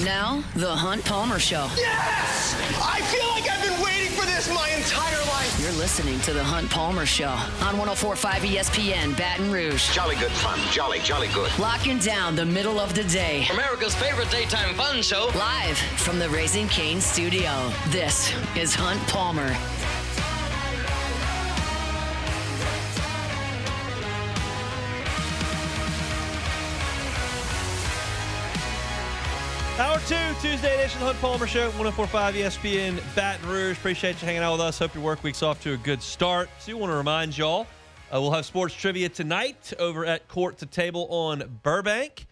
Now, The Hunt Palmer Show. Yes! I feel like I've been waiting for this my entire life. You're listening to The Hunt Palmer Show on 104.5 ESPN Baton Rouge. Jolly good fun. Jolly good. Locking down the middle of the day. America's favorite daytime fun show. Live from the Raising Cane studio. This is Hunt Palmer. Hour 2, Tuesday edition of the Hunt Palmer Show, 104.5 ESPN Baton Rouge. Appreciate you hanging out with us. Hope your work week's off to a good start. So, we want to remind y'all, we'll have sports trivia tonight over at Court to Table on Burbank.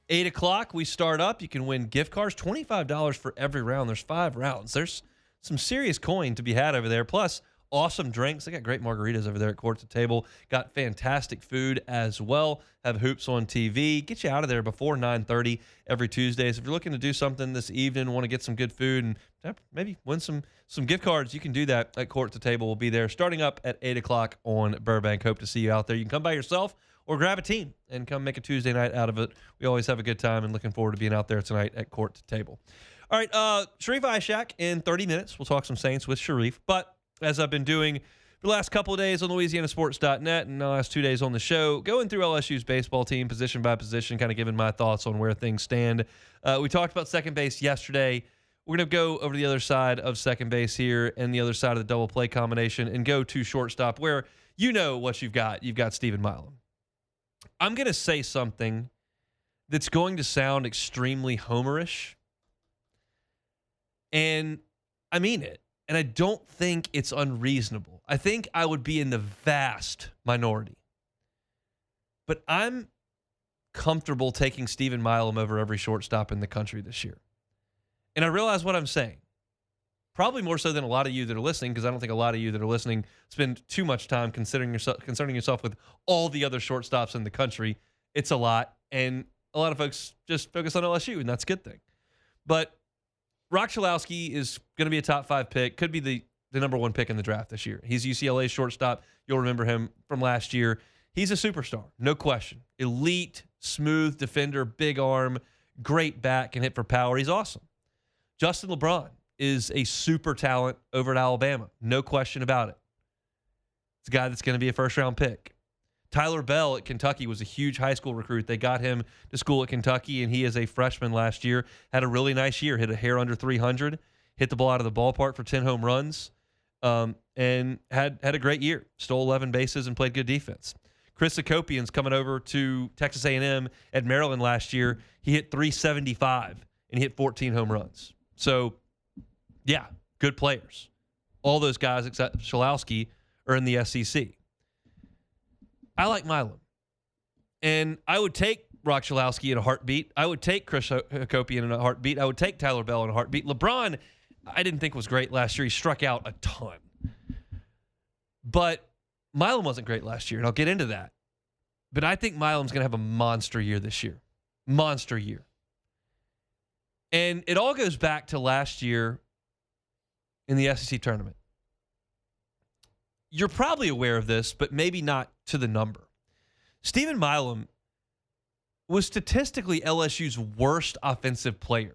8 o'clock, we start up. You can win gift cards, $25 for every round. There's 5 rounds. There's some serious coin to be had over there. Plus, awesome drinks. They got great margaritas over there at Court to Table. Got fantastic food as well. Have hoops on TV. Get you out of there before 9:30 every Tuesday. So if you're looking to do something this evening, want to get some good food and maybe win some gift cards, you can do that at Court to Table. We'll be there starting up at 8 o'clock on Burbank. Hope to see you out there. You can come by yourself or grab a team and come make a Tuesday night out of it. We always have a good time and looking forward to being out there tonight at Court to Table. All right, Sharief Ishaq in 30 minutes. We'll talk some Saints with Sharief. But as I've been doing the last couple of days on LouisianaSports.net and the last 2 days on the show, going through LSU's baseball team position by position, kind of giving my thoughts on where things stand. We talked about second base yesterday. We're going to go over to the other side of second base here and the other side of the double play combination and go to shortstop where you know what you've got. You've got Stephen Milam. I'm going to say something that's going to sound extremely homerish, and I mean it. And I don't think it's unreasonable. I think I would be in the vast minority. But I'm comfortable taking Stephen Milam over every shortstop in the country this year. And I realize what I'm saying. Probably more so than a lot of you that are listening, because I don't think a lot of you that are listening spend too much time concerning yourself with all the other shortstops in the country. It's a lot. And a lot of folks just focus on LSU, and that's a good thing. But Rock Chalowski is going to be a top 5 pick, could be the number 1 pick in the draft this year. He's UCLA's shortstop. You'll remember him from last year. He's a superstar, no question. Elite, smooth defender, big arm, great bat, can hit for power. He's awesome. Justin LeBron is a super talent over at Alabama, no question about it. It's a guy that's going to be a first-round pick. Tyler Bell at Kentucky was a huge high school recruit. They got him to school at Kentucky, and he is a freshman last year. Had a really nice year. Hit a hair under 300. Hit the ball out of the ballpark for 10 home runs, and had a great year. Stole 11 bases and played good defense. Chris Akopian's coming over to Texas A&M at Maryland last year. He hit 375, and he hit 14 home runs. So, yeah, good players. All those guys except Chalowski are in the SEC. I like Milam. And I would take Rock Chalowski in a heartbeat. I would take Chris Akopian in a heartbeat. I would take Tyler Bell in a heartbeat. LeBron, I didn't think was great last year. He struck out a ton. But Milam wasn't great last year, and I'll get into that. But I think Milam's going to have a monster year this year. Monster year. And it all goes back to last year in the SEC tournament. You're probably aware of this, but maybe not to the number. Stephen Milam was statistically LSU's worst offensive player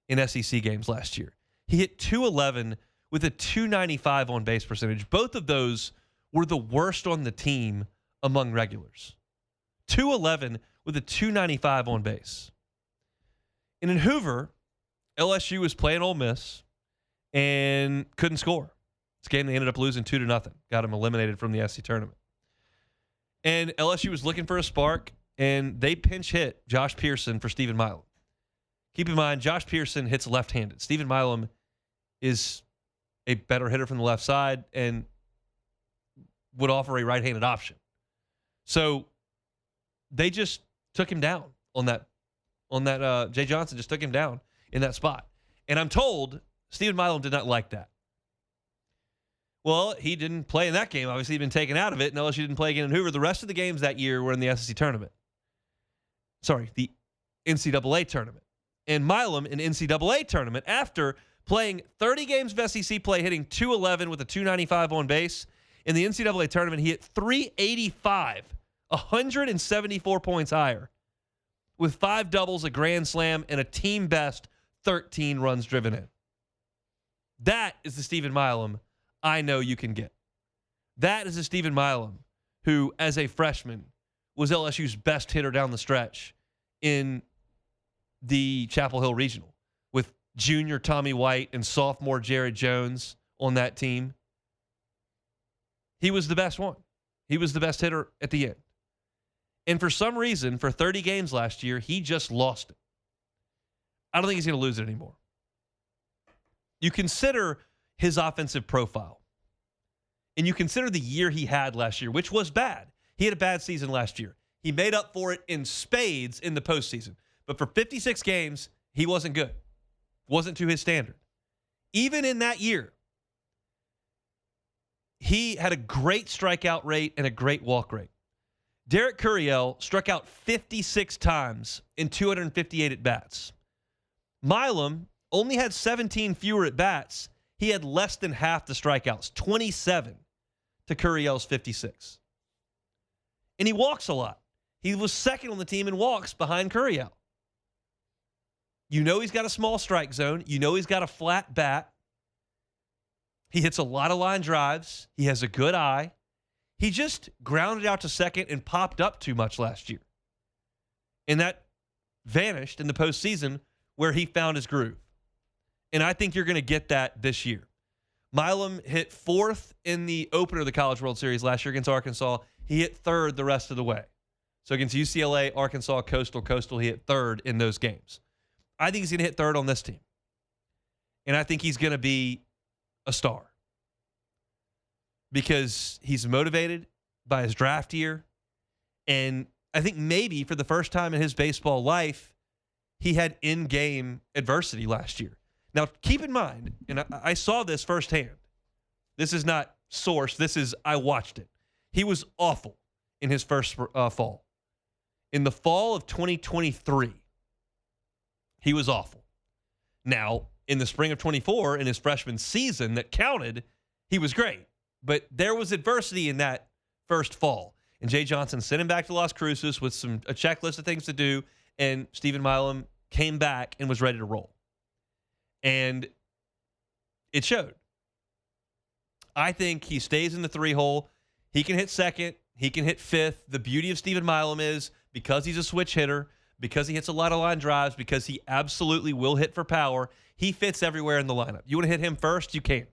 in SEC games last year. He hit 211 with a 295 on base percentage. Both of those were the worst on the team among regulars. 211 with a 295 on base. And in Hoover, LSU was playing Ole Miss and couldn't score. This game they ended up losing 2-0. Got him eliminated from the SEC tournament. And LSU was looking for a spark, and they pinch hit Josh Pearson for Stephen Milam. Keep in mind, Josh Pearson hits left-handed. Stephen Milam is a better hitter from the left side and would offer a right-handed option. So they just took him down on that. Jay Johnson just took him down in that spot. And I'm told Stephen Milam did not like that. Well, he didn't play in that game. Obviously, he'd been taken out of it, and LSU didn't play again in Hoover. The rest of the games that year were in the SEC tournament. Sorry, the NCAA tournament. And Milam in NCAA tournament, after playing 30 games of SEC play, hitting 211 with a 295 on base, in the NCAA tournament, he hit 385, 174 points higher, with 5 doubles, a grand slam, and a team best 13 runs driven in. That is the Stephen Milam I know you can get. That is the Stephen Milam who, as a freshman, was LSU's best hitter down the stretch in the Chapel Hill Regional with junior Tommy White and sophomore Jared Jones on that team. He was the best one. He was the best hitter at the end. And for some reason, for 30 games last year, he just lost it. I don't think he's going to lose it anymore. You consider his offensive profile, and you consider the year he had last year, which was bad. He had a bad season last year. He made up for it in spades in the postseason. But for 56 games, he wasn't good. Wasn't to his standard. Even in that year, he had a great strikeout rate and a great walk rate. Derek Curiel struck out 56 times in 258 at-bats. Milam only had 17 fewer at-bats. He had less than half the strikeouts, 27 to Curiel's 56. And he walks a lot. He was second on the team in walks behind Curiel. You know he's got a small strike zone. You know he's got a flat bat. He hits a lot of line drives. He has a good eye. He just grounded out to second and popped up too much last year. And that vanished in the postseason where he found his groove. And I think you're going to get that this year. Milam hit fourth in the opener of the College World Series last year against Arkansas. He hit third the rest of the way. So against UCLA, Arkansas, Coastal, he hit third in those games. I think he's going to hit third on this team. And I think he's going to be a star. Because he's motivated by his draft year. And I think maybe for the first time in his baseball life, he had in-game adversity last year. Now, keep in mind, and I saw this firsthand. This is not source. This is, I watched it. He was awful in his first fall. In the fall of 2023, he was awful. Now, in the spring of 24, in his freshman season that counted, he was great. But there was adversity in that first fall. And Jay Johnson sent him back to Las Cruces with a checklist of things to do, and Stephen Milam came back and was ready to roll. And it showed. I think he stays in the 3-hole. He can hit second. He can hit fifth. The beauty of Stephen Milam is because he's a switch hitter, because he hits a lot of line drives, because he absolutely will hit for power, he fits everywhere in the lineup. You want to hit him first? You can.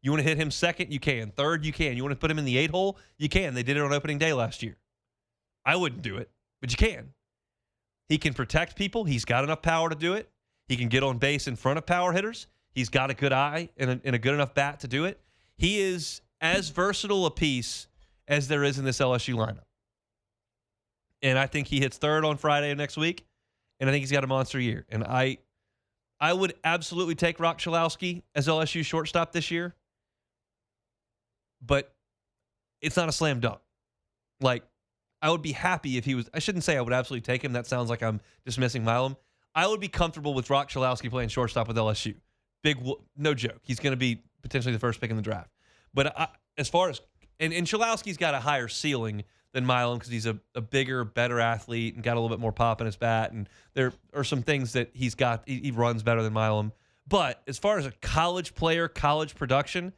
You want to hit him second? You can. Third? You can. You want to put him in the 8-hole? You can. They did it on opening day last year. I wouldn't do it, but you can. He can protect people. He's got enough power to do it. He can get on base in front of power hitters. He's got a good eye and a good enough bat to do it. He is as versatile a piece as there is in this LSU lineup. And I think he hits third on Friday of next week, and I think he's got a monster year. And I would absolutely take Rock Chalowski as LSU shortstop this year, but it's not a slam dunk. Like, I would be happy if he was. I shouldn't say I would absolutely take him. That sounds like I'm dismissing Milam. I would be comfortable with Rock Chalowski playing shortstop with LSU. No joke. He's going to be potentially the first pick in the draft. But as far as and Chalowski's got a higher ceiling than Milam because he's a bigger, better athlete and got a little bit more pop in his bat. And there are some things that he's got. He runs better than Milam. But as far as a college player, college production,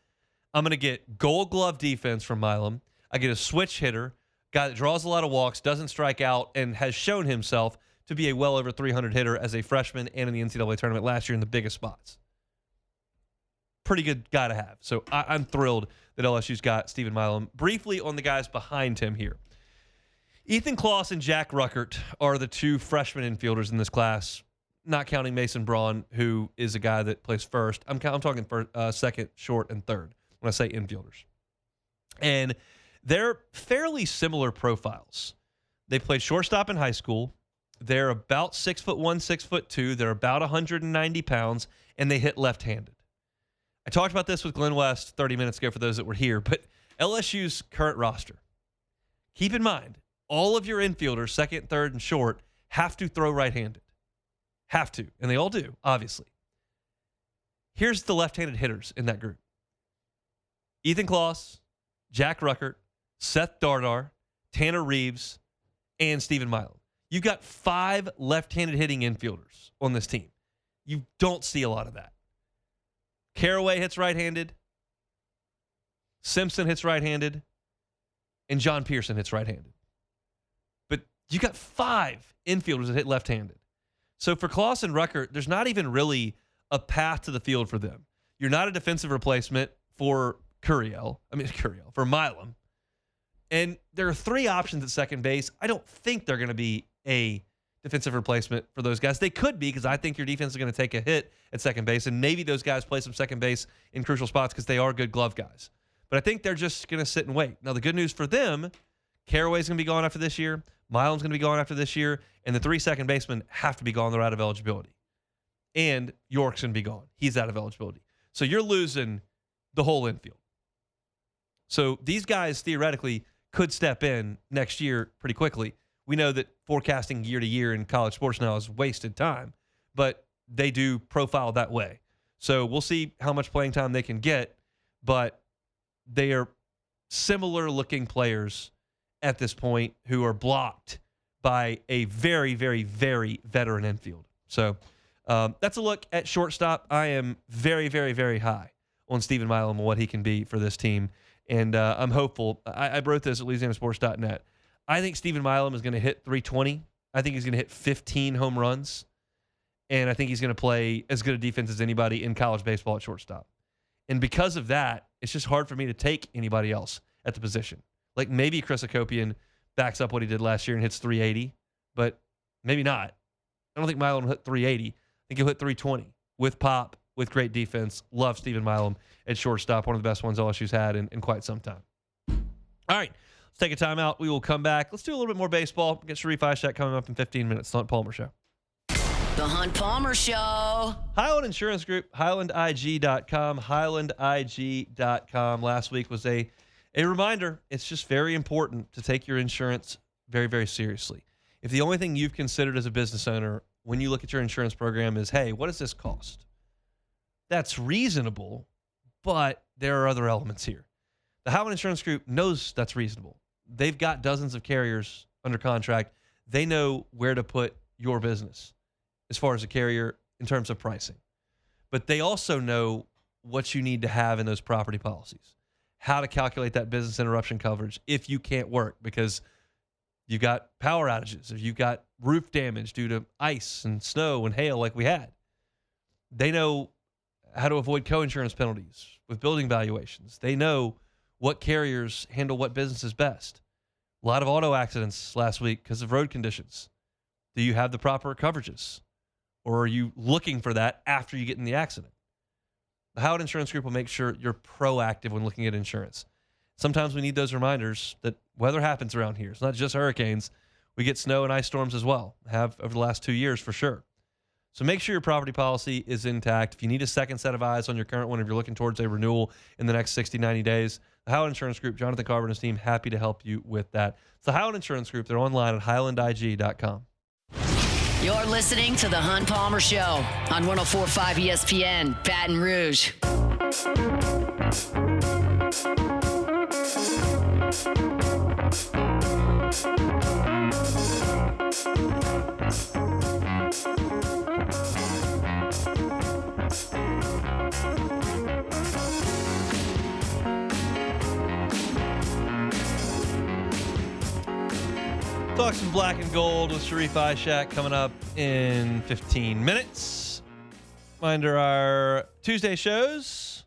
I'm going to get Gold Glove defense from Milam. I get a switch hitter, guy that draws a lot of walks, doesn't strike out, and has shown himself to be a well over 300 hitter as a freshman and in the NCAA tournament last year in the biggest spots. Pretty good guy to have. So I'm thrilled that LSU's got Stephen Milam. Briefly on the guys behind him here. Ethan Kloss and Jack Ruckert are the two freshman infielders in this class, not counting Mason Braun, who is a guy that plays first. I'm talking second, short, and third when I say infielders. And they're fairly similar profiles. They played shortstop in high school. They're about 6'1", 6'2". They're about 190 pounds, and they hit left-handed. I talked about this with Glenn West 30 minutes ago for those that were here, but LSU's current roster, keep in mind, all of your infielders, second, third, and short, have to throw right-handed. Have to, and they all do, obviously. Here's the left-handed hitters in that group. Ethan Kloss, Jack Ruckert, Seth Dardar, Tanner Reeves, and Stephen Milam. You've got 5 left-handed hitting infielders on this team. You don't see a lot of that. Caraway hits right-handed. Simpson hits right-handed. And John Pearson hits right-handed. But you got 5 infielders that hit left-handed. So for Klaus and Rucker, there's not even really a path to the field for them. You're not a defensive replacement for for Milam. And there are 3 options at second base. I don't think they're going to be a defensive replacement for those guys. They could be, because I think your defense is going to take a hit at second base, and maybe those guys play some second base in crucial spots because they are good glove guys. But I think they're just going to sit and wait. Now, the good news for them, Caraway's going to be gone after this year, Milam's going to be gone after this year, and the 3 second basemen have to be gone. They're out of eligibility. And York's going to be gone. He's out of eligibility. So you're losing the whole infield. So these guys theoretically could step in next year pretty quickly. We know that forecasting year to year in college sports now is wasted time, but they do profile that way. So we'll see how much playing time they can get, but they are similar looking players at this point who are blocked by a very, very, very veteran infield. So that's a look at shortstop. I am very, very, very high on Stephen Milam and what he can be for this team. And I'm hopeful. I wrote this at LouisianaSports.net. I think Stephen Milam is going to hit 320. I think he's going to hit 15 home runs. And I think he's going to play as good a defense as anybody in college baseball at shortstop. And because of that, it's just hard for me to take anybody else at the position. Like maybe Chris Akopian backs up what he did last year and hits 380, but maybe not. I don't think Milam will hit 380. I think he'll hit 320 with pop, with great defense. Love Stephen Milam at shortstop, one of the best ones LSU's had in quite some time. All right, let's take a timeout. We will come back. Let's do a little bit more baseball. We'll get Sharief Ishaq coming up in 15 minutes. The Hunt Palmer Show. The Hunt Palmer Show. Highland Insurance Group, HighlandIG.com, HighlandIG.com. Last week was a reminder. It's just very important to take your insurance very, very seriously. If the only thing you've considered as a business owner when you look at your insurance program is, hey, what does this cost? That's reasonable, but there are other elements here. The Highland Insurance Group knows that's reasonable. They've got dozens of carriers under contract. They know where to put your business as far as a carrier in terms of pricing. But they also know what you need to have in those property policies, how to calculate that business interruption coverage if you can't work because you've got power outages, if you've got roof damage due to ice and snow and hail like we had. They know how to avoid co-insurance penalties with building valuations. They know what carriers handle what businesses best. A lot of auto accidents last week because of road conditions. Do you have the proper coverages? Or are you looking for that after you get in the accident? The Howard Insurance Group will make sure you're proactive when looking at insurance. Sometimes we need those reminders that weather happens around here. It's not just hurricanes. We get snow and ice storms as well. Have over the last 2 years for sure. So make sure your property policy is intact. If you need a second set of eyes on your current one, if you're looking towards a renewal in the next 60, 90 days, the Howland Insurance Group, Jonathan Carver and his team, happy to help you with that. It's the Howland Insurance Group. They're online at HighlandIG.com. You're listening to The Hunt Palmer Show on 104.5 ESPN, Baton Rouge. Talk some black and gold with Sharief Ishaq coming up in 15 minutes. Reminder, our Tuesday shows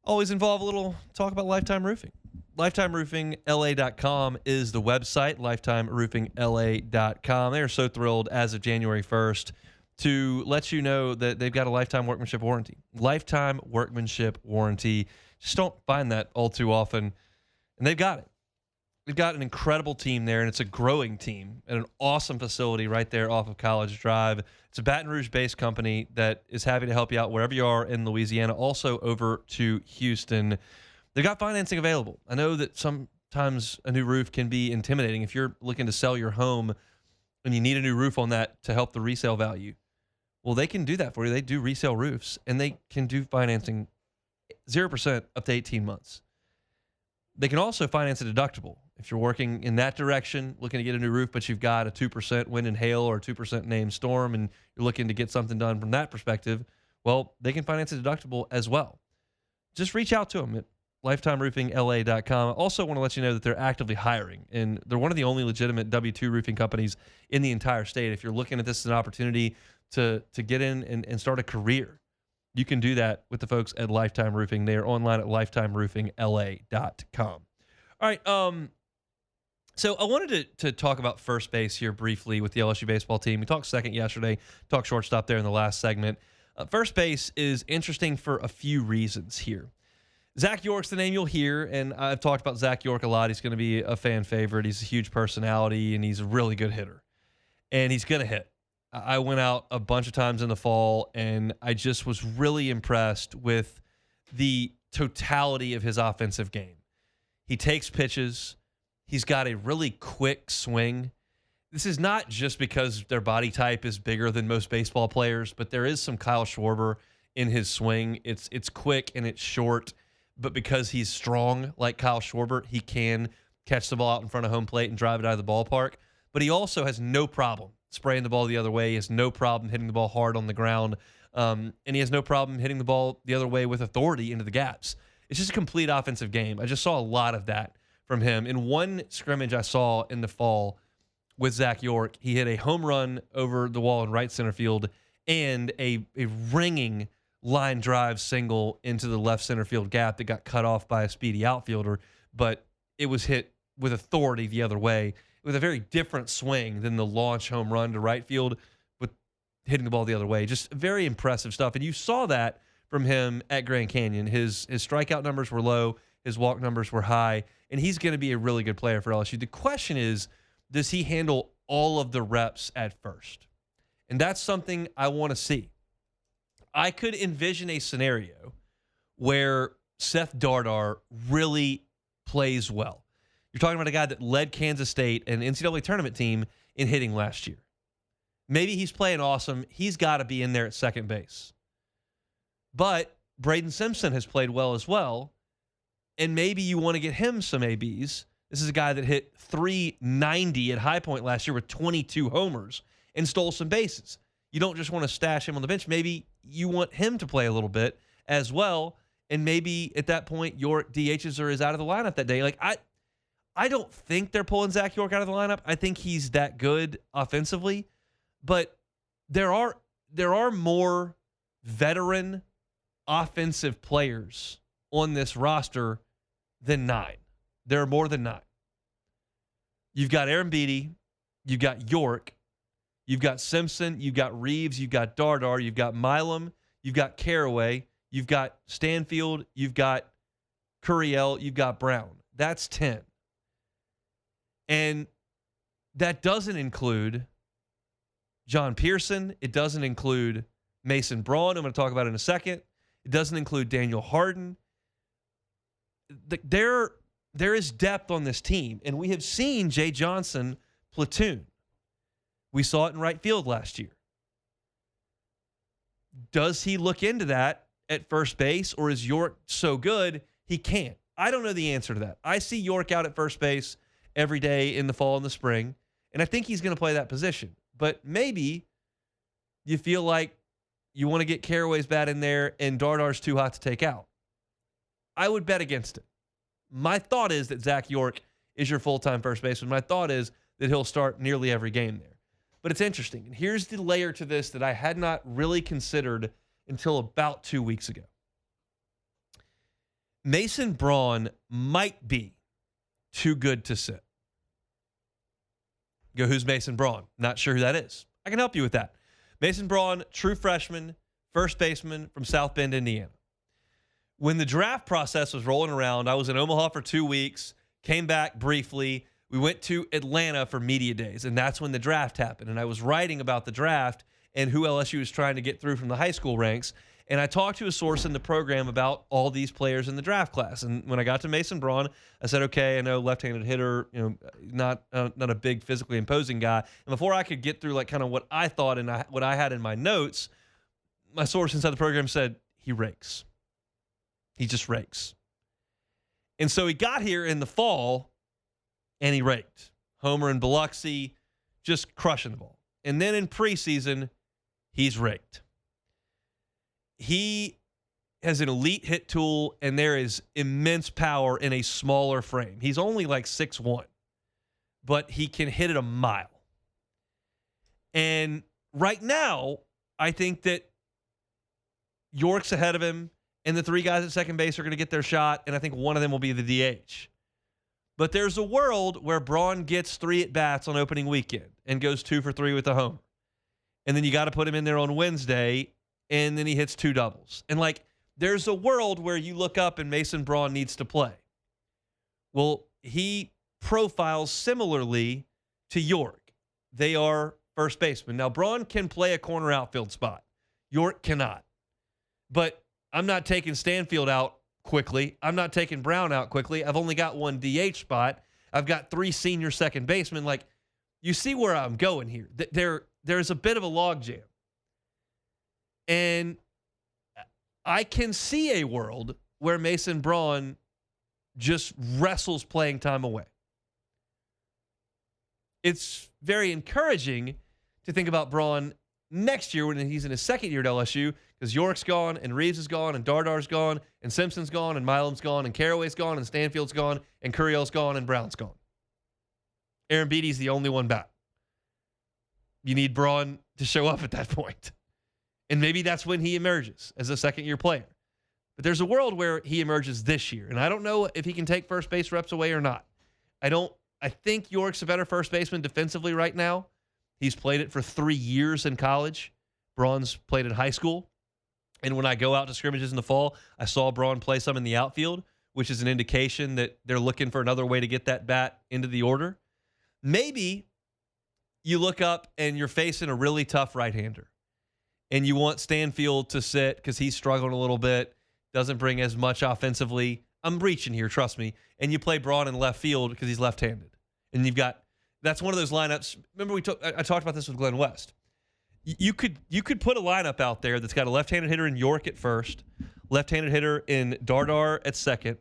always involve a little talk about Lifetime Roofing. LifetimeRoofingLA.com is the website, LifetimeRoofingLA.com. They are so thrilled as of January 1st to let you know that they've got a lifetime workmanship warranty. Lifetime workmanship warranty. Just don't find that all too often. And they've got it. They've got an incredible team there, and it's a growing team at an awesome facility right there off of College Drive. It's a Baton Rouge-based company that is happy to help you out wherever you are in Louisiana, also over to Houston. They've got financing available. I know that sometimes a new roof can be intimidating. If you're looking to sell your home and you need a new roof on that to help the resale value, well, they can do that for you. They do resale roofs, and they can do financing 0% up to 18 months. They can also finance a deductible. If you're working in that direction, looking to get a new roof, but you've got a 2% wind and hail or a 2% named storm, and you're looking to get something done from that perspective, well, they can finance a deductible as well. Just reach out to them at lifetimeroofingla.com. I also want to let you know that they're actively hiring, and they're one of the only legitimate W-2 roofing companies in the entire state. If you're looking at this as an opportunity to get in and start a career, you can do that with the folks at Lifetime Roofing. They are online at lifetimeroofingla.com. All right, so I wanted to talk about first base here briefly with the LSU baseball team. We talked second yesterday, talked shortstop there in the last segment. First base is interesting for a few reasons here. Zach York's the name you'll hear, and I've talked about Zach York a lot. He's going to be a fan favorite. He's a huge personality, and he's a really good hitter. And he's going to hit. I went out a bunch of times in the fall, and I just was really impressed with the totality of his offensive game. He takes pitches. He's got a really quick swing. This is not just because their body type is bigger than most baseball players, but there is some Kyle Schwarber in his swing. It's quick and it's short, but because he's strong like Kyle Schwarber, he can catch the ball out in front of home plate and drive it out of the ballpark. But he also has no problem spraying the ball the other way. He has no problem hitting the ball hard on the ground, and he has no problem hitting the ball the other way with authority into the gaps. It's just a complete offensive game. I just saw a lot of that from him. In one scrimmage I saw in the fall with Zach York, he hit a home run over the wall in right center field and a ringing line drive single into the left center field gap that got cut off by a speedy outfielder, but it was hit with authority the other way with a very different swing than the launch home run to right field with hitting the ball the other way. Just very impressive stuff. And you saw that from him at Grand Canyon. His strikeout numbers were low. His walk numbers were high, and he's going to be a really good player for LSU. The question is, does he handle all of the reps at first? And that's something I want to see. I could envision a scenario where Seth Dardar really plays well. You're talking about a guy that led Kansas State, an NCAA tournament team, in hitting last year. Maybe he's playing awesome. He's got to be in there at second base. But Braden Simpson has played well as well, and maybe you want to get him some ABs. This is a guy that hit .390 at High Point last year with 22 homers and stole some bases. You don't just want to stash him on the bench. Maybe you want him to play a little bit as well, and maybe at that point York DHs or is out of the lineup that day. Like I don't think they're pulling Zach York out of the lineup. I think he's that good offensively, but there are more veteran offensive players on this roster than 9. There are more than 9. You've got Aaron Beatty, you've got York, you've got Simpson, you've got Reeves, you've got Dardar, you've got Milam, you've got Caraway, you've got Stanfield, you've got Curiel, you've got Brown. That's 10. And that doesn't include John Pearson. It doesn't include Mason Braun, I'm going to talk about in a second. It doesn't include Daniel Harden. There is depth on this team, and we have seen Jay Johnson platoon. We saw it in right field last year. Does he look into that at first base, or is York so good he can't? I don't know the answer to that. I see York out at first base every day in the fall and the spring, and I think he's going to play that position. But maybe you feel like you want to get Caraway's bat in there and Dardar's too hot to take out. I would bet against it. My thought is that Zach York is your full-time first baseman. My thought is that he'll start nearly every game there. But it's interesting. And here's the layer to this that I had not really considered until about 2 weeks ago. Mason Braun might be too good to sit. Go, who's Mason Braun? Not sure who that is. I can help you with that. Mason Braun, true freshman, first baseman from South Bend, Indiana. When the draft process was rolling around, I was in Omaha for 2 weeks, came back briefly. We went to Atlanta for media days, and that's when the draft happened. And I was writing about the draft and who LSU was trying to get through from the high school ranks. And I talked to a source in the program about all these players in the draft class. And when I got to Mason Braun, I said, okay, I know left-handed hitter, not a big physically imposing guy. And before I could get through like kind of what I thought and what I had in my notes, my source inside the program said, he rakes. He just rakes. And so he got here in the fall, and he raked. Homer in Biloxi, just crushing the ball. And then in preseason, he's raked. He has an elite hit tool, and there is immense power in a smaller frame. He's only like 6'1", but he can hit it a mile. And right now, I think that York's ahead of him, and the three guys at second base are going to get their shot, and I think one of them will be the DH. But there's a world where Braun gets 3 at-bats on opening weekend and goes 2 for 3 with a homer. And then you got to put him in there on Wednesday, and then he hits 2 doubles. And, like, there's a world where you look up and Mason Braun needs to play. Well, he profiles similarly to York. They are first baseman. Now, Braun can play a corner outfield spot. York cannot. But I'm not taking Stanfield out quickly. I'm not taking Brown out quickly. I've only got 1 DH spot. I've got 3 senior second basemen. Like, you see where I'm going here. There's a bit of a logjam. And I can see a world where Mason Braun just wrestles playing time away. It's very encouraging to think about Braun next year when he's in his second year at LSU, because York's gone, and Reeves is gone, and Dardar's gone, and Simpson's gone, and Milam's gone, and Caraway's gone, and Stanfield's gone, and Curiel's gone, and Brown's gone. Aaron Beatty's the only one back. You need Braun to show up at that point. And maybe that's when he emerges as a second-year player. But there's a world where he emerges this year, and I don't know if he can take first base reps away or not. I think York's a better first baseman defensively right now. He's played it for 3 years in college. Braun's played in high school. And when I go out to scrimmages in the fall, I saw Braun play some in the outfield, which is an indication that they're looking for another way to get that bat into the order. Maybe you look up and you're facing a really tough right-hander, and you want Stanfield to sit because he's struggling a little bit, doesn't bring as much offensively. I'm reaching here, trust me. And you play Braun in left field because he's left-handed. And that's one of those lineups. Remember I talked about this with Glenn West. You could put a lineup out there that's got a left-handed hitter in York at first, left-handed hitter in Dardar at second,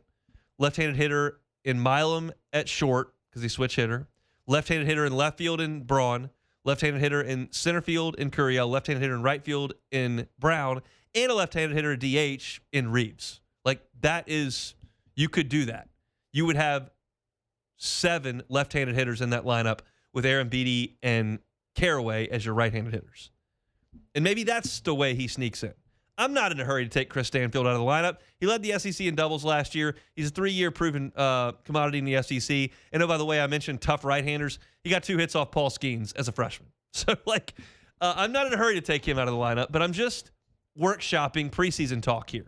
left-handed hitter in Milam at short because he's switch hitter, left-handed hitter in left field in Braun, left-handed hitter in center field in Curiel, left-handed hitter in right field in Brown, and a left-handed hitter DH in Reeves. Like, you could do that. You would have 7 left-handed hitters in that lineup with Aaron Beatty and Caraway as your right-handed hitters. And maybe that's the way he sneaks in. I'm not in a hurry to take Chris Stanfield out of the lineup. He led the SEC in doubles last year. He's a 3-year proven commodity in the SEC. And, oh, by the way, I mentioned tough right-handers. He got 2 hits off Paul Skeens as a freshman. So, I'm not in a hurry to take him out of the lineup, but I'm just workshopping preseason talk here.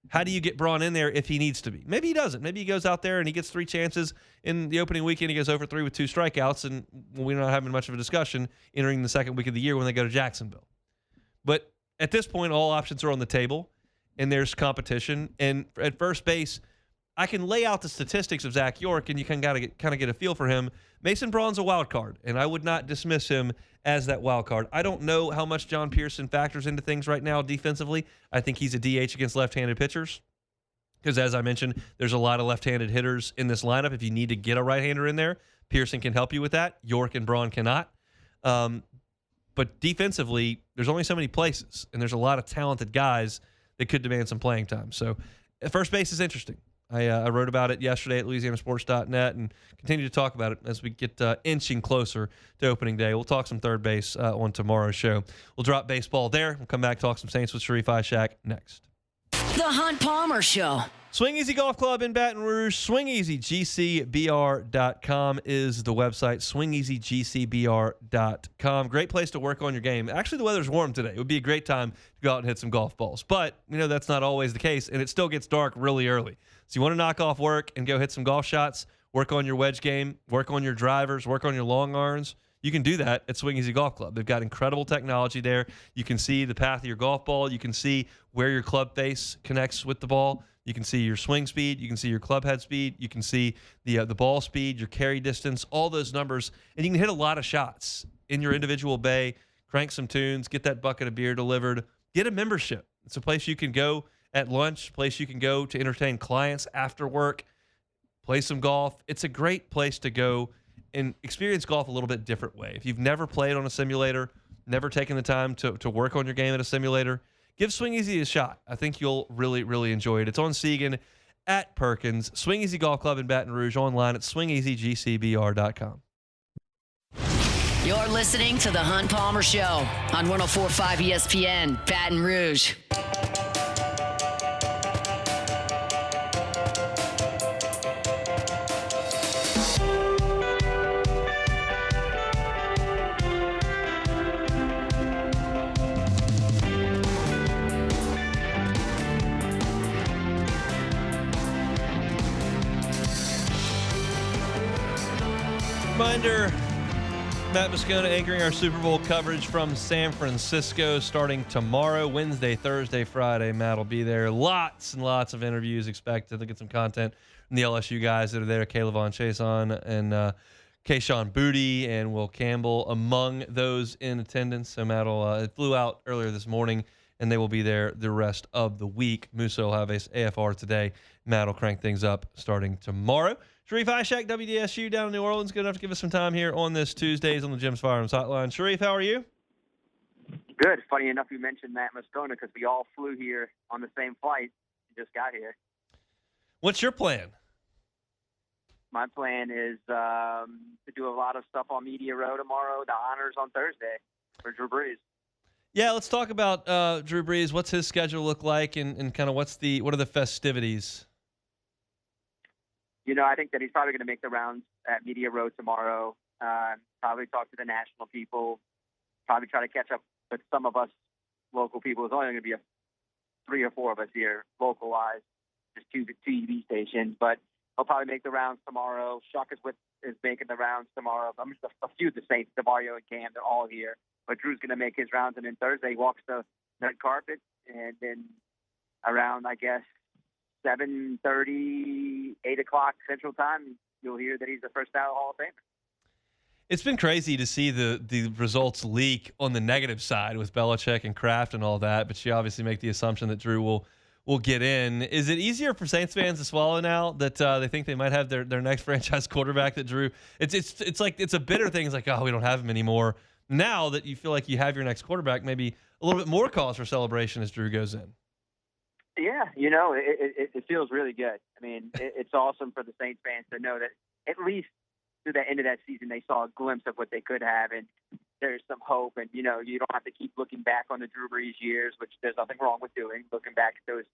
How do you get Braun in there if he needs to be? Maybe he doesn't. Maybe he goes out there and he gets 3 chances in the opening weekend. He goes over 3 with 2 strikeouts, and we're not having much of a discussion entering the second week of the year when they go to Jacksonville. But at this point, all options are on the table, and there's competition. And at first base, I can lay out the statistics of Zach York, and you can kind of get a feel for him. Mason Braun's a wild card, and I would not dismiss him as that wild card. I don't know how much John Pearson factors into things right now defensively. I think he's a DH against left-handed pitchers because, as I mentioned, there's a lot of left-handed hitters in this lineup. If you need to get a right-hander in there, Pearson can help you with that. York and Braun cannot. But defensively, there's only so many places, and there's a lot of talented guys that could demand some playing time. So first base is interesting. I wrote about it yesterday at LouisianaSports.net and continue to talk about it as we get inching closer to opening day. We'll talk some third base on tomorrow's show. We'll drop baseball there. We'll come back, talk some Saints with Sharief Ishaq next. The Hunt Palmer Show. Swing Easy Golf Club in Baton Rouge. SwingEasyGCBR.com is the website. SwingEasyGCBR.com. Great place to work on your game. Actually, the weather's warm today. It would be a great time to go out and hit some golf balls. But, that's not always the case, and it still gets dark really early. So you want to knock off work and go hit some golf shots, work on your wedge game, work on your drivers, work on your long irons. You can do that at Swing Easy Golf Club. They've got incredible technology there. You can see the path of your golf ball. You can see where your club face connects with the ball. You can see your swing speed. You can see your club head speed. You can see the ball speed, your carry distance, all those numbers. And you can hit a lot of shots in your individual bay, crank some tunes, get that bucket of beer delivered, get a membership. It's a place you can go at lunch, a place you can go to entertain clients after work. play some golf. It's a great place to go and experience golf a little bit different way. If you've never played on a simulator, never taken the time to work on your game at a simulator, give Swing Easy a shot. I think you'll really, really enjoy it. It's on Seagan at Perkins. Swing Easy Golf Club in Baton Rouge, online at swingeasygcbr.com. You're listening to The Hunt Palmer Show on 104.5 ESPN, Baton Rouge. Reminder, Matt Moscona anchoring our Super Bowl coverage from San Francisco starting tomorrow, Wednesday, Thursday, Friday. Matt will be there. Lots and lots of interviews expected to get some content from the LSU guys that are there. Caleb Von Chason and Kayshawn Booty and Will Campbell among those in attendance. So Matt flew out earlier this morning, and they will be there the rest of the week. Musa will have his AFR today. Matt will crank things up starting tomorrow. Sharief, Ishaq, WDSU down in New Orleans. Good enough to give us some time here on this Tuesdays on the Jim's Firearms Hotline. Sharief, how are you? Good. Funny enough, you mentioned Matt Moscona because we all flew here on the same flight. We just got here. What's your plan? My plan is to do a lot of stuff on Media Row tomorrow, the honors on Thursday for Drew Brees. Yeah, let's talk about Drew Brees. What's his schedule look like, and kind of what are the festivities? You know, I think that he's probably going to make the rounds at Media Row tomorrow. Probably talk to the national people. Probably try to catch up with some of us local people. There's only going to be 3 or 4 of us here, localized, just 2 TV stations. But he'll probably make the rounds tomorrow. Ishaq is making the rounds tomorrow. I'm just a few of the Saints, DeMario and Cam, they're all here. But Drew's going to make his rounds, and then Thursday he walks the red carpet, and then around, I guess, 7:30, 8 o'clock Central Time, you'll hear that he's the first ballot Hall of Famer. It's been crazy to see the results leak on the negative side with Belichick and Kraft and all that, but you obviously make the assumption that Drew will get in. Is it easier for Saints fans to swallow now that they think they might have their next franchise quarterback that Drew? It's like it's a bitter thing. It's like, oh, we don't have him anymore. Now that you feel like you have your next quarterback, maybe a little bit more cause for celebration as Drew goes in. Yeah, you know, it feels really good. I mean, it's awesome for the Saints fans to know that at least through the end of that season, they saw a glimpse of what they could have, and there's some hope. And, you know, you don't have to keep looking back on the Drew Brees years, which there's nothing wrong with doing, looking back at those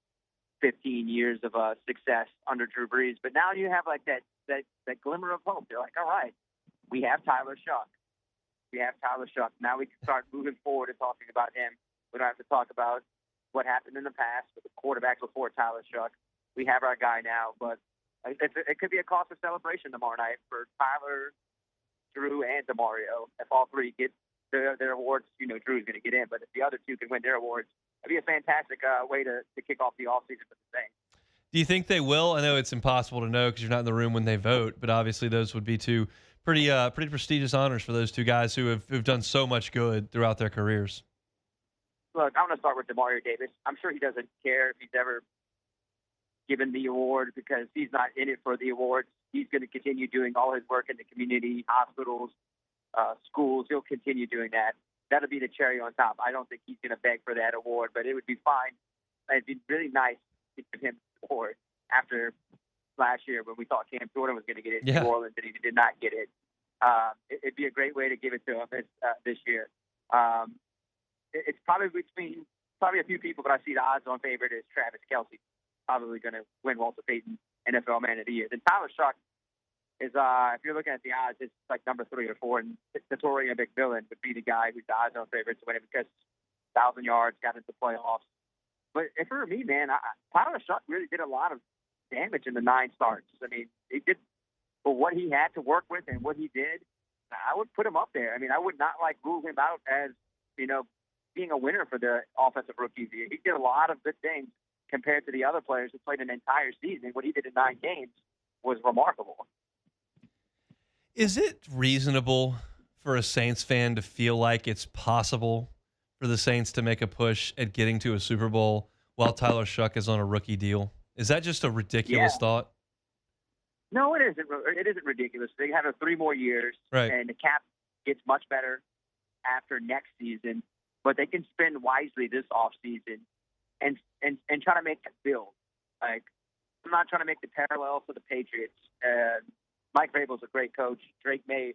15 years of success under Drew Brees. But now you have like that glimmer of hope. You're like, all right, we have Tyler Shuck. Now we can start moving forward and talking about him. We don't have to talk about what happened in the past with the quarterback before Tyler Shuck. We have our guy now, but it could be a cause for celebration tomorrow night for Tyler, Drew, and DeMario. If all 3 get their awards, you know Drew's going to get in, but if the other 2 can win their awards, it'd be a fantastic way to kick off the offseason for the Saints. Do you think they will? I know it's impossible to know because you're not in the room when they vote, but obviously those would be 2 pretty prestigious honors for those 2 guys who've done so much good throughout their careers. Look, I'm going to start with DeMario Davis. I'm sure he doesn't care if he's ever given the award because he's not in it for the awards. He's going to continue doing all his work in the community, hospitals, schools. He'll continue doing that. That'll be the cherry on top. I don't think he's going to beg for that award, but it would be fine. It'd be really nice to give him the award after last year when we thought Cam Jordan was going to get it in New Orleans and he did not get it. It'd be a great way to give it to him this year. It's probably between a few people, but I see the odds-on favorite is Travis Kelce, probably going to win Walter Payton NFL Man of the Year. Then Tyler Shuck is, if you're looking at the odds, it's like number 3 or 4, and Victoria McMillan would be the guy who's the odds-on favorite to win it because 1,000 yards, got into playoffs. But for me, man, Tyler Shuck really did a lot of damage in the 9 starts. I mean, he did for what he had to work with and what he did. I would put him up there. I mean, I would not rule him out as, you know, being a winner for the offensive rookie. He did a lot of good things compared to the other players who played an entire season. What he did in 9 games was remarkable. Is it reasonable for a Saints fan to feel like it's possible for the Saints to make a push at getting to a Super Bowl while Tyler Shuck is on a rookie deal? Is that just a ridiculous thought? No, it isn't. It isn't ridiculous. They have 3 more years, Right. and the cap gets much better after next season. But they can spend wisely this offseason and try to make it build. Like, I'm not trying to make the parallel for the Patriots. Mike Vrabel's a great coach. Drake May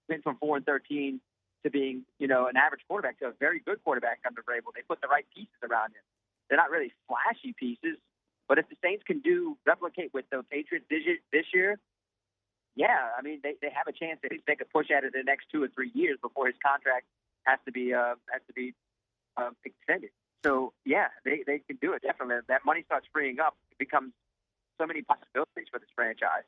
went from 4-13 to being, an average quarterback to a very good quarterback under Vrabel. They put the right pieces around him. They're not really flashy pieces, but if the Saints can replicate with the Patriots this year, yeah, I mean, they have a chance to take a push at it in the next 2 or 3 years before his contract has to be extended. So yeah, they can do it definitely. That money starts freeing up. It becomes so many possibilities for this franchise.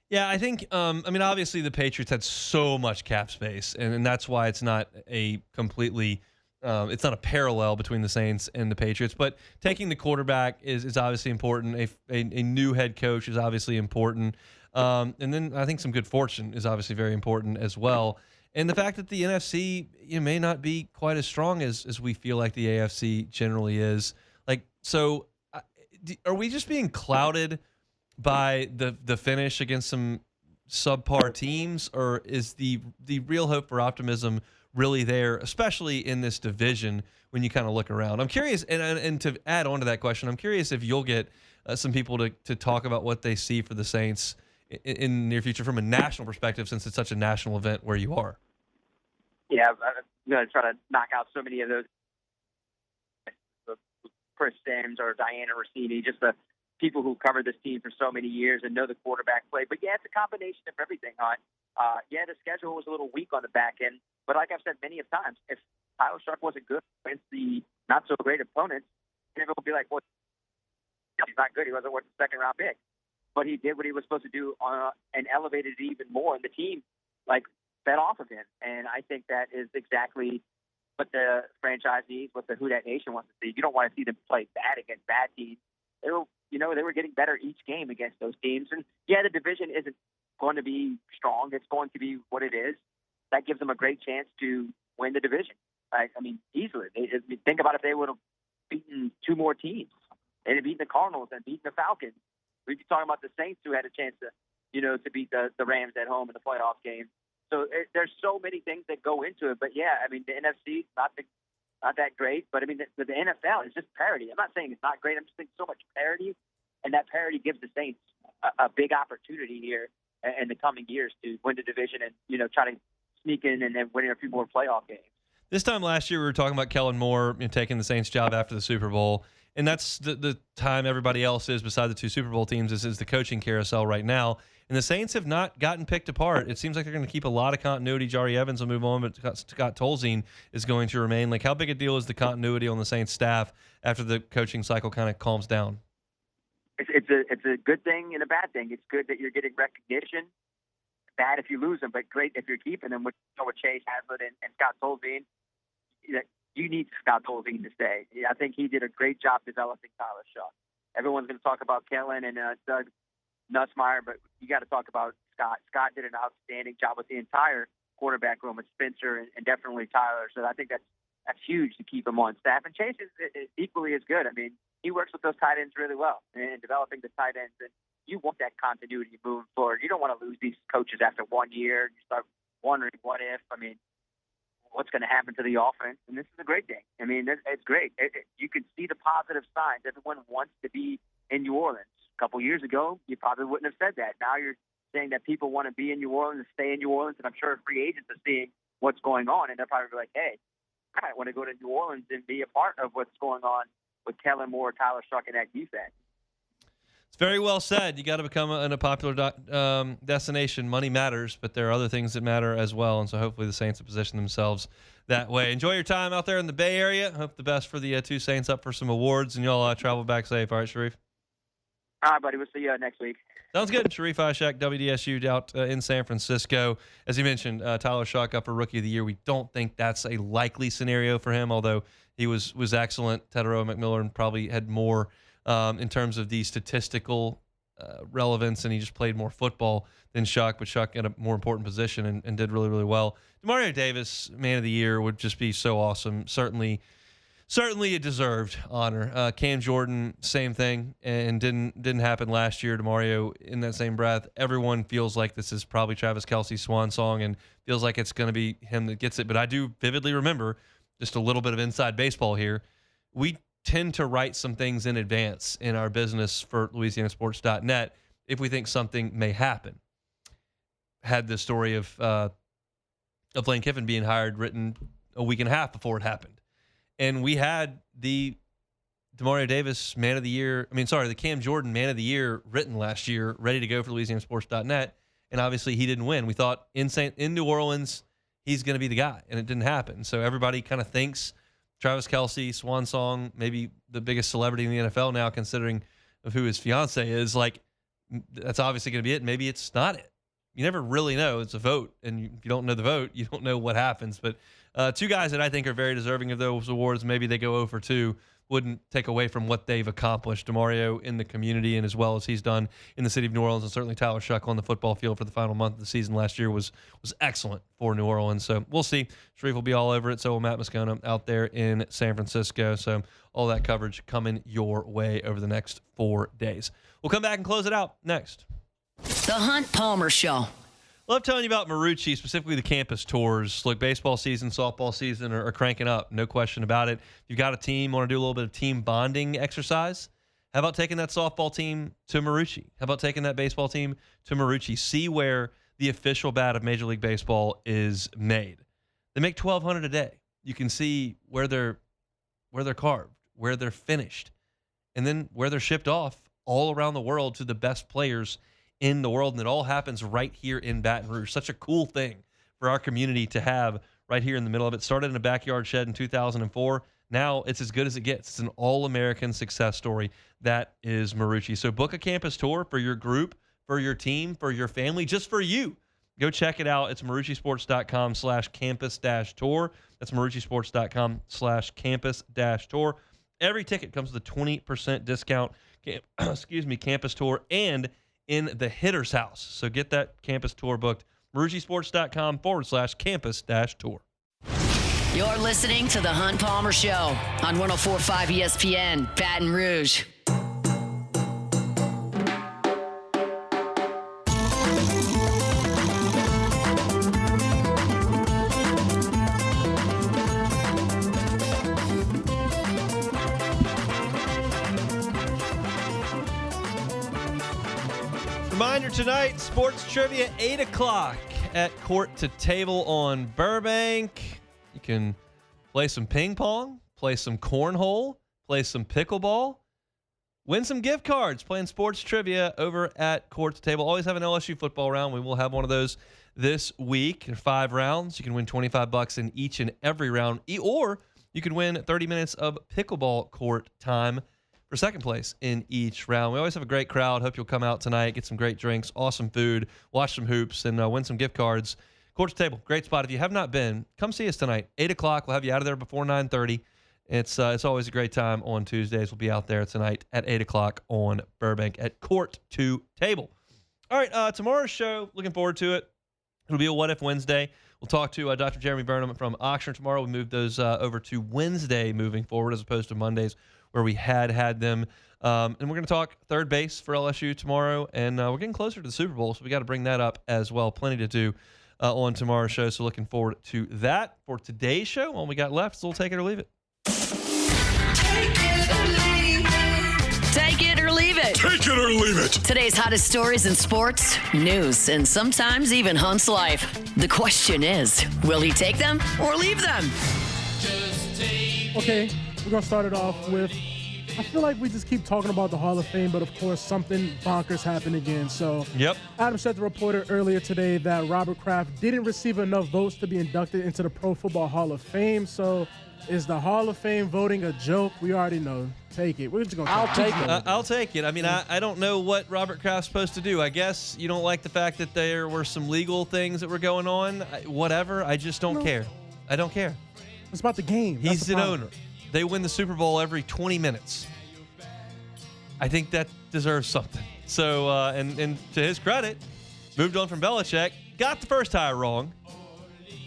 Yeah, I think, obviously the Patriots had so much cap space, and that's why it's not a completely, it's not a parallel between the Saints and the Patriots. But taking the quarterback is obviously important. A new head coach is obviously important. And then I think some good fortune is obviously very important as well. And the fact that the NFC may not be quite as strong as we feel like the AFC generally is. Like, so are we just being clouded by the finish against some subpar teams, or is the real hope for optimism really there, especially in this division when you kind of look around? I'm curious, and to add on to that question, I'm curious if you'll get some people to talk about what they see for the Saints in the near future from a national perspective, since it's such a national event where you are. Yeah, I'm going to try to knock out so many of those. Chris Sims or Diana Rossini, just the people who covered this team for so many years and know the quarterback play. But yeah, it's a combination of everything, hon. Yeah, the schedule was a little weak on the back end, but like I've said many of times, if Tyler Shark wasn't good against the not so great opponents, people would be like, well, he's not good. He wasn't worth the second round pick. But he did what he was supposed to do and elevated it even more, and the team fed off of him. And I think that is exactly what the franchise needs, what the Who Dat Nation wants to see. You don't want to see them play bad against bad teams. They were getting better each game against those teams. And yeah, the division isn't going to be strong. It's going to be what it is. That gives them a great chance to win the division. Easily. Think about if they would have beaten 2 more teams. They'd have beaten the Cardinals and beaten the Falcons. We'd be talking about the Saints, who had a chance to beat the Rams at home in the playoff game. So there's so many things that go into it. But yeah, the NFC not that great. But the NFL is just parity. I'm not saying it's not great. I'm just saying so much parity, and that parity gives the Saints a big opportunity here in the coming years to win the division and try to sneak in and then winning a few more playoff games. This time last year, we were talking about Kellen Moore taking the Saints job after the Super Bowl. And that's the time everybody else is, beside the 2 Super Bowl teams, is the coaching carousel right now. And the Saints have not gotten picked apart. It seems like they're going to keep a lot of continuity. Jari Evans will move on, but Scott Tolzien is going to remain. Like, how big a deal is the continuity on the Saints staff after the coaching cycle kind of calms down? It's a good thing and a bad thing. It's good that you're getting recognition. Bad if you lose them, but great if you're keeping them. With Chase Hazlitt and Scott Tolzien, you need Scott Tolzien to stay. I think he did a great job developing Tyler Shaw. Everyone's going to talk about Kellen and Doug Nussmeier, but you got to talk about Scott. Scott did an outstanding job with the entire quarterback room with Spencer and definitely Tyler. So I think that's huge to keep him on staff. And Chase is equally as good. He works with those tight ends really well and developing the tight ends. And you want that continuity moving forward. You don't want to lose these coaches after 1 year. You start wondering what if. What's going to happen to the offense? And this is a great thing. It's great. You can see the positive signs. Everyone wants to be in New Orleans. A couple years ago, you probably wouldn't have said that. Now you're saying that people want to be in New Orleans and stay in New Orleans, and I'm sure free agents are seeing what's going on, and they're probably like, hey, I might want to go to New Orleans and be a part of what's going on with Kellen Moore, Tyler Shark, and that defense. It's very well said. You got to become a popular destination. Money matters, but there are other things that matter as well. And so hopefully the Saints will position themselves that way. Enjoy your time out there in the Bay Area. Hope the best for the 2 Saints up for some awards, and y'all travel back safe. All right, Sharief? All right, buddy. We'll see you next week. Sounds good. Sharief Ishaq, WDSU, out in San Francisco. As you mentioned, Tyler Shaw up for Rookie of the Year. We don't think that's a likely scenario for him, although he was excellent. Tedero McMillan probably had more in terms of the statistical relevance, and he just played more football than Shuck, but Shuck in a more important position and did really, really well. Demario Davis, Man of the Year, would just be so awesome. Certainly Certainly a deserved honor. Cam Jordan, same thing, and didn't happen last year to Mario in that same breath. Everyone feels like this is probably Travis Kelce's swan song and feels like it's going to be him that gets it. But I do vividly remember, just a little bit of inside baseball here, we tend to write some things in advance in our business for LouisianaSports.net if we think something may happen. Had the story of Lane Kiffin being hired written a week and a half before it happened. And we had the Demario Davis the Cam Jordan Man of the Year written last year, ready to go for LouisianaSports.net. And obviously he didn't win. We thought in New Orleans, he's going to be the guy, and it didn't happen. So everybody kind of thinks Travis Kelce, swan song, maybe the biggest celebrity in the NFL now, considering of who his fiance is. Like, that's obviously going to be it. Maybe it's not it. You never really know. It's a vote, and if you don't know the vote, you don't know what happens. But two guys that I think are very deserving of those awards, maybe they go 0 for 2, wouldn't take away from what they've accomplished. Demario in the community and as well as he's done in the city of New Orleans, and certainly Tyler Shuck on the football field for the final month of the season last year was excellent for New Orleans. So we'll see. Sharief will be all over it. So will Matt Moscona out there in San Francisco. So all that coverage coming your way over the next 4 days. We'll come back and close it out next. The Hunt Palmer Show. Love telling you about Marucci, specifically the campus tours. Look, baseball season, softball season are cranking up, no question about it. If you've got a team, want to do a little bit of team bonding exercise, how about taking that softball team to Marucci? How about taking that baseball team to Marucci? See where the official bat of Major League Baseball is made. They make $1,200 a day. You can see where they're carved, where they're finished, and then where they're shipped off all around the world to the best players in the world, and it all happens right here in Baton Rouge. Such a cool thing for our community to have right here in the middle of it. Started in a backyard shed in 2004. Now it's as good as it gets. It's an all-American success story. That is Marucci. So book a campus tour for your group, for your team, for your family, just for you. Go check it out. It's maruccisports.com/campus-tour. That's maruccisports.com/campus-tour. Every ticket comes with a 20% discount, campus tour, and in the hitter's house. So get that campus tour booked. maruccisports.com/campus-tour. You're listening to The Hunt Palmer Show on 104.5 ESPN, Baton Rouge. Reminder tonight, sports trivia, 8 o'clock at Court to Table on Burbank. You can play some ping pong, play some cornhole, play some pickleball, win some gift cards playing sports trivia over at Court to Table. Always have an LSU football round. We will have one of those this week. There are 5 rounds. You can win $25 in each and every round, or you can win 30 minutes of pickleball court time for second place in each round. We always have a great crowd. Hope you'll come out tonight, get some great drinks, awesome food, watch some hoops, and win some gift cards. Court to Table, great spot. If you have not been, come see us tonight. 8 o'clock. We'll have you out of there before 9:30. It's always a great time on Tuesdays. We'll be out there tonight at 8 o'clock on Burbank at Court to Table. All right, tomorrow's show, looking forward to it. It'll be a What If Wednesday. We'll talk to Dr. Jeremy Burnham from Oxford tomorrow. We moved those over to Wednesday moving forward as opposed to Mondays, where we had them. And we're going to talk third base for LSU tomorrow. And we're getting closer to the Super Bowl, so we got to bring that up as well. Plenty to do on tomorrow's show, so looking forward to that. For today's show, all we got left is we'll take it or leave it. Take it or leave it. Take it or leave it. Today's hottest stories in sports, news, and sometimes even Hunt's life. The question is, will he take them or leave them? Okay, we're going to start it off with, I feel like we just keep talking about the Hall of Fame, but of course something bonkers happened again. So Yep. Adam said the reporter earlier today that Robert Kraft didn't receive enough votes to be inducted into the Pro Football Hall of Fame. So is the Hall of Fame voting a joke? We already know. Take it. We're just going to take it. I'll take it. I mean, I don't know what Robert Kraft's supposed to do. I guess you don't like the fact that there were some legal things that were going on. Whatever. I just don't care. I don't care. It's about the game. He's an owner. They win the Super Bowl every 20 minutes. I think that deserves something. So, and to his credit, moved on from Belichick, got the first hire wrong,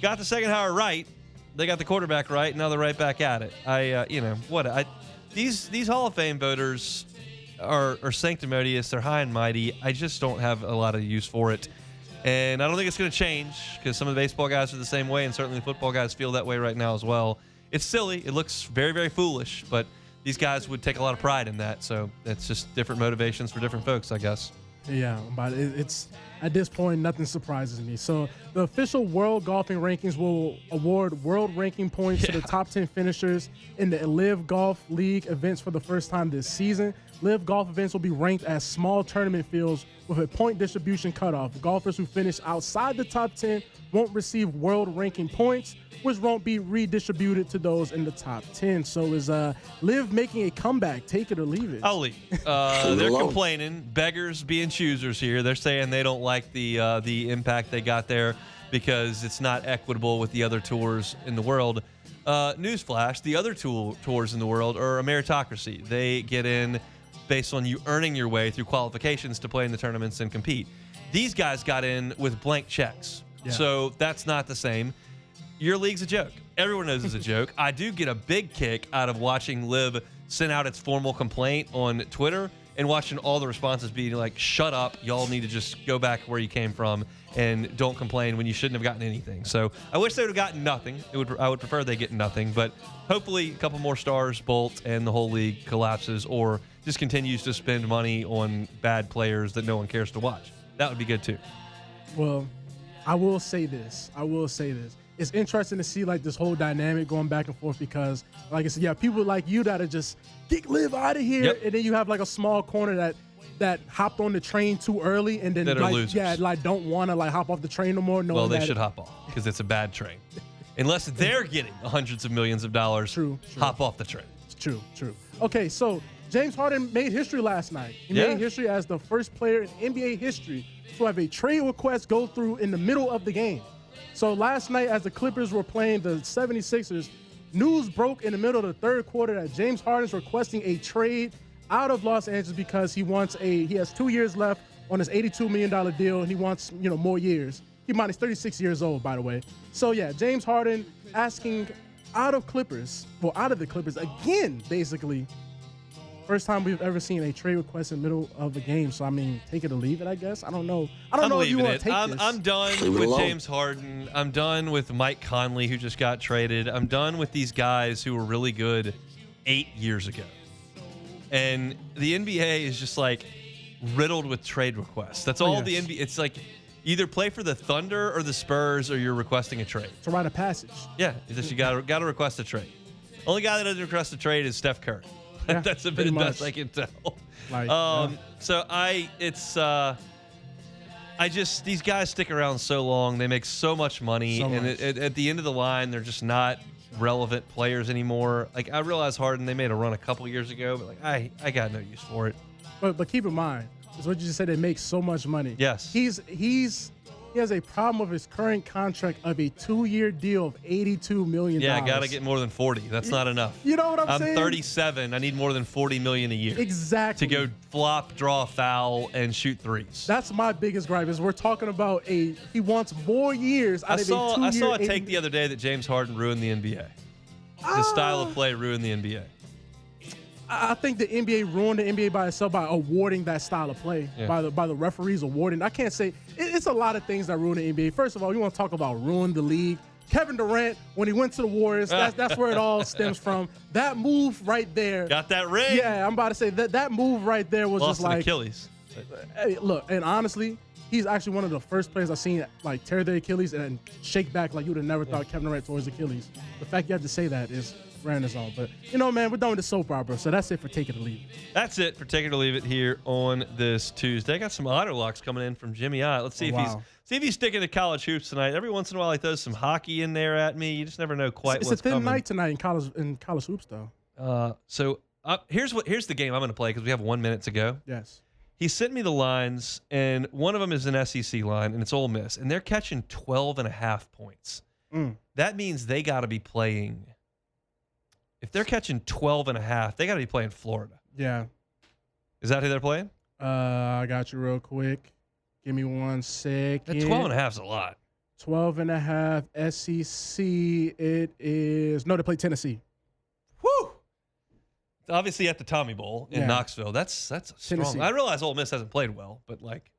got the second hire right, they got the quarterback right. Now they're right back at it. These Hall of Fame voters are sanctimonious. They're high and mighty. I just don't have a lot of use for it. And I don't think it's going to change because some of the baseball guys are the same way, and certainly the football guys feel that way right now as well. It's silly. It looks very, very foolish, but these guys would take a lot of pride in that. So it's just different motivations for different folks, I guess. Yeah, but it's at this point, nothing surprises me. So the official World Golfing Rankings will award world ranking points to the top 10 finishers in the LIV Golf League events for the first time this season. LIV Golf events will be ranked as small tournament fields with a point distribution cutoff. Golfers who finish outside the top 10 won't receive world ranking points, which won't be redistributed to those in the top 10. So is LIV making a comeback? Take it or leave it? I'll leave. They're complaining. Beggars being choosers here. They're saying they don't like the impact they got there because it's not equitable with the other tours in the world. Newsflash, the other tours in the world are a meritocracy. They get in based on you earning your way through qualifications to play in the tournaments and compete. These guys got in with blank checks. Yeah. So that's not the same. Your league's a joke. Everyone knows it's a joke. I do get a big kick out of watching LIV send out its formal complaint on Twitter and watching all the responses being like, shut up, y'all need to just go back where you came from and don't complain when you shouldn't have gotten anything. So I wish they would have gotten nothing. I would prefer they get nothing, but hopefully a couple more stars bolt and the whole league collapses or just continues to spend money on bad players that no one cares to watch. That would be good too. Well, I will say this. It's interesting to see like this whole dynamic going back and forth because, like I said, people like you that are just get LIV out of here, yep. And then you have like a small corner that hopped on the train too early and then don't want to like hop off the train no more. Well, they should hop off because it's a bad train. Unless they're getting hundreds of millions of dollars, true. Hop off the train. It's true. Okay, so James Harden made history last night. He made history as the first player in NBA history to have a trade request go through in the middle of the game. So last night, as the Clippers were playing the 76ers, news broke in the middle of the third quarter that James Harden is requesting a trade out of Los Angeles because he has 2 years left on his $82 million deal, and he wants more years. He's 36 years old, by the way. So yeah, James Harden asking out of the Clippers again, basically. First time we've ever seen a trade request in the middle of a game. So, I mean, take it or leave it, I guess. I don't know. I don't know if you want to take this. I'm done with James Harden. I'm done with Mike Conley, who just got traded. I'm done with these guys who were really good 8 years ago. And the NBA is just like riddled with trade requests. That's all the NBA. It's like either play for the Thunder or the Spurs or you're requesting a trade. It's a rite of passage. Yeah, it's just you got to request a trade. Only guy that doesn't request a trade is Steph Curry. Yeah, that's a bit of best I can tell. These guys stick around so long. They make so much money. At the end of the line, they're just not relevant players anymore. Like, I realize Harden, they made a run a couple years ago, but like I got no use for it. But keep in mind, is what you just said, they make so much money. Yes. He has a problem with his current contract of a 2-year deal of $82 million. Yeah, I got to get more than 40. That's not enough. You know what I'm saying? I'm 37. I need more than $40 million a year. Exactly. To go flop, draw a foul, and shoot threes. That's my biggest gripe is we're talking about he wants more years out of a 2-year. I saw a take the other day that James Harden ruined the NBA. His style of play ruined the NBA. I think the NBA ruined the NBA by itself by awarding that style of play, by the referees awarding. I can't say it's a lot of things that ruin the NBA. First of all, you want to talk about ruin the league. Kevin Durant, when he went to the Warriors, that's where it all stems from. That move right there. Got that ring. Yeah, I'm about to say that move right there was Lost just like Achilles. Hey, look, and honestly, he's actually one of the first players I've seen like tear their Achilles and shake back like you would have never thought Kevin Durant tore his Achilles. The fact you have to say that is ran his own. But, man, we're done with the soap opera, so that's it for Take It or Leave It. That's it for Take It or Leave It here on this Tuesday. I got some auto locks coming in from Jimmy I. Let's see if he's sticking to college hoops tonight. Every once in a while he throws some hockey in there at me. You just never know quite what's coming. It's a thin night tonight in college hoops, though. Here's the game I'm going to play because we have 1 minute to go. Yes. He sent me the lines, and one of them is an SEC line, and it's Ole Miss, and they're catching 12.5 points. That means they got to be playing. If they're catching 12.5, they got to be playing Florida. Yeah. Is that who they're playing? I got you real quick. Give me 1 second. 12.5 is a lot. 12.5. SEC, it is, no, they play Tennessee. Whew. Obviously at the Tommy Bowl in Yeah. Knoxville. That's strong. Tennessee. I realize Ole Miss hasn't played well, but like,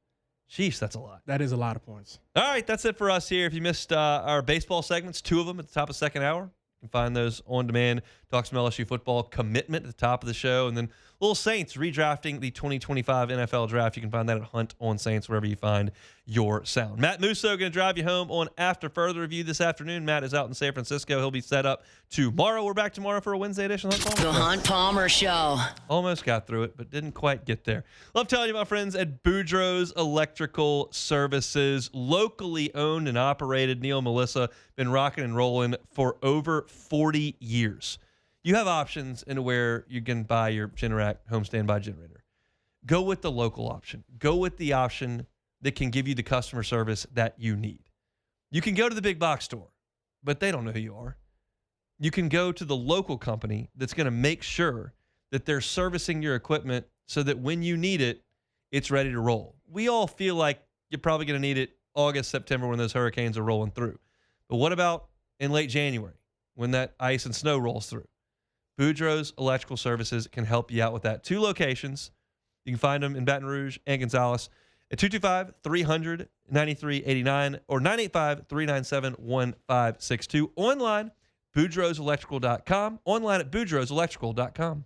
sheesh, that's a lot. That is a lot of points. All right, that's it for us here. If you missed our baseball segments, 2 of them at the top of second hour, you can find those on demand. Talk some LSU football, commitment at the top of the show, and then Little Saints redrafting the 2025 NFL draft. You can find that at Hunt on Saints, wherever you find your sound. Matt Musso going to drive you home on After Further Review this afternoon. Matt is out in San Francisco. He'll be set up tomorrow. We're back tomorrow for a Wednesday edition of Hunt The Palmer. Hunt Palmer Show. Almost got through it, but didn't quite get there. Love telling you, my friends, at Boudreaux's Electrical Services, locally owned and operated. Neil and Melissa been rocking and rolling for over 40 years. You have options into where you can buy your Generac home standby generator. Go with the local option. Go with the option that can give you the customer service that you need. You can go to the big box store, but they don't know who you are. You can go to the local company that's going to make sure that they're servicing your equipment so that when you need it, it's ready to roll. We all feel like you're probably going to need it August, September when those hurricanes are rolling through. But what about in late January when that ice and snow rolls through? Boudreaux's Electrical Services can help you out with that. 2 locations. You can find them in Baton Rouge and Gonzales at 225-300-9389 or 985-397-1562. Online, boudreauxselectrical.com. Online at boudreauxselectrical.com.